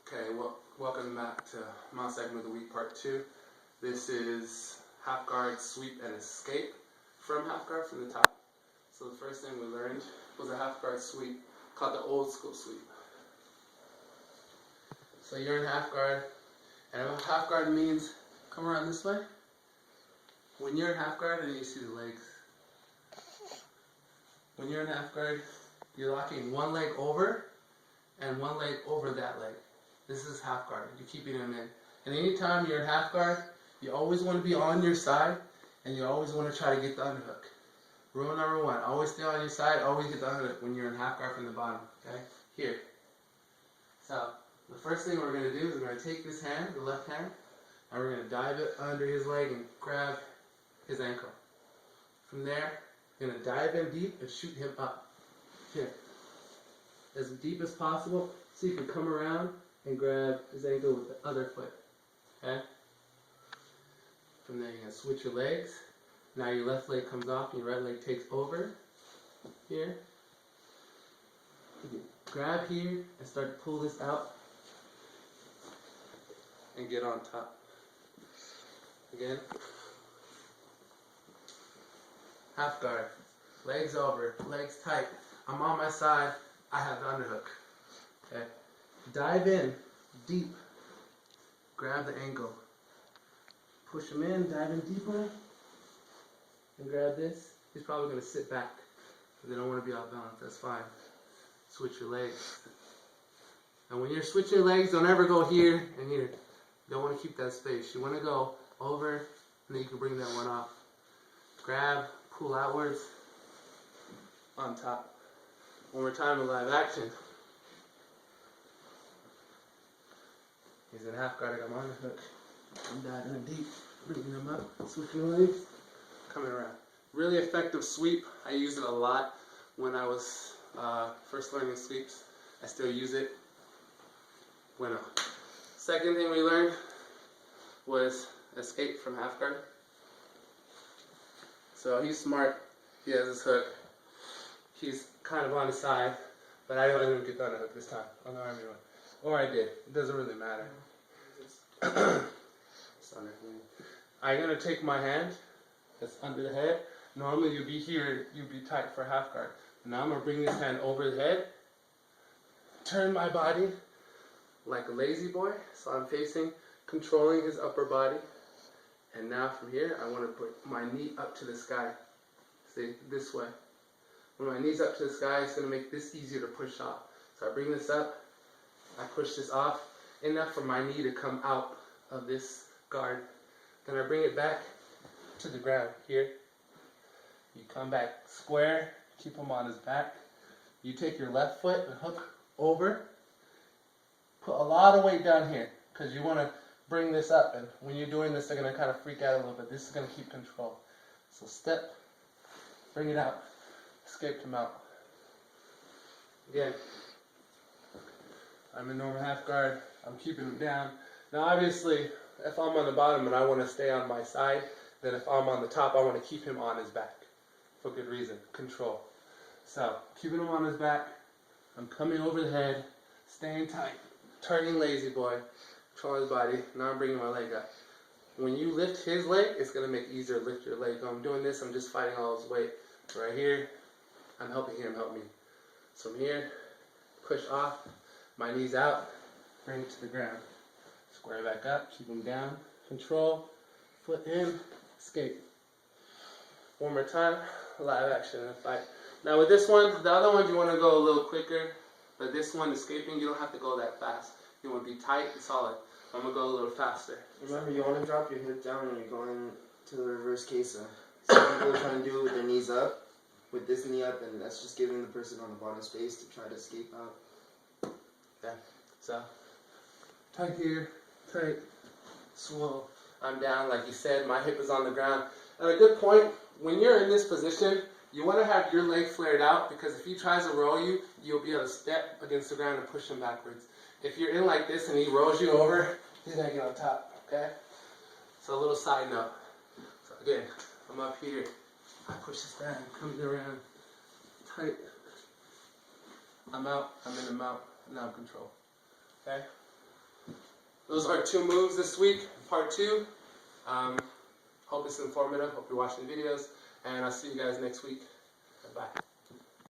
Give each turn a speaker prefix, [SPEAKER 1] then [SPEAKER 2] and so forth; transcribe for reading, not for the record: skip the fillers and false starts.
[SPEAKER 1] Okay, well, welcome back to mtsac of the week part 2. This is half guard, sweep, and escape from half guard from the top. So the first thing we learned was a half guard sweep called the old school sweep. So you're in half guard, and half guard means come around this way. When you're in half guard, and you see the legs. When you're in half guard, you're locking one leg over and one leg over that leg. This is half guard. You're keeping them in. And anytime you're in half guard, you always want to be on your side, and you always want to try to get the underhook. Rule number 1, always stay on your side, always get the underhook when you're in half guard from the bottom. Okay? Here. So, the first thing we're going to do is we're going to take this hand, the left hand, and we're going to dive it under his leg and grab his ankle. From there, you're going to dive in deep and shoot him up. Here. As deep as possible, so you can come around and grab his ankle with the other foot. Okay? From there, you're going to switch your legs. Now your left leg comes off and your right leg takes over. Here. You can grab here and start to pull this out and get on top. Again. Half guard. Legs over. Legs tight. I'm on my side. I have the underhook. Okay. Dive in deep. Grab the ankle. Push him in. Dive in deeper. And grab this. He's probably going to sit back. They don't want to be off balance. That's fine. Switch your legs. And when you're switching your legs, don't ever go here and here. You don't want to keep that space. You want to go over, and then you can bring that one off. Grab, pull outwards, on top. One more time in live action. He's in half guard. I got my underhook. I'm diving in deep, bringing him up, switching legs, coming around. Really effective sweep. I used it a lot when I was first learning sweeps. I still use it. Bueno. Second thing we learned was escape from half guard. So he's smart. He has his hook. He's kind of on the side, but I don't even get the underhook this time on the army one. Or I did. It doesn't really matter. I'm going to take my hand that's under the head. Normally you'd be here, you'd be tight for half guard. Now I'm going to bring this hand over the head, turn my body like a lazy boy, so I'm facing, controlling his upper body. And now from here, I want to put my knee up to the sky. See, this way. When my knee's up to the sky, it's going to make this easier to push off. So I bring this up, I push this off, enough for my knee to come out of this guard. Then I bring it back to the ground here. You come back square, keep him on his back. You take your left foot and hook over. Put a lot of weight down here, because you want to bring this up, and when you're doing this, they're going to kind of freak out a little bit. This is going to keep control. So step, bring it out, escape him out. Again, I'm in normal half guard, I'm keeping him down. Now obviously, if I'm on the bottom and I want to stay on my side, then if I'm on the top, I want to keep him on his back. For good reason, control. So, keeping him on his back, I'm coming over the head, staying tight, turning lazy boy, control his body. Now I'm bringing my leg up. When you lift his leg, it's going to make it easier to lift your leg. When I'm doing this, I'm just fighting all his weight. Right here, I'm helping him help me. So from here, push off, my knees out, bring it to the ground. Square back up, keep him down, control, foot in, escape. One more time, live action and fight. Now with this one, the other ones you want to go a little quicker, but this one, escaping, you don't have to go that fast. You want to be tight and solid. I'm going to go a little faster.
[SPEAKER 2] Remember, you want to drop your hip down when you're going to the reverse queso. Some people are trying to do it with their knees up, with this knee up, and that's just giving the person on the bottom space to try to escape out.
[SPEAKER 1] Okay, so tight here, tight, slow. I'm down, like you said, my hip is on the ground. And a good point, when you're in this position, you want to have your leg flared out, because if he tries to roll you, you'll be able to step against the ground and push him backwards. If you're in like this and he rolls you over, he's going to get on top, okay? So a little side note. So again, I'm up here. I push this back, coming around, tight. I'm out, I'm in the mount, now I'm control. Okay? those are 2 moves this week, part 2. Hope it's informative. Hope you're watching the videos. And I'll see you guys next week. Bye.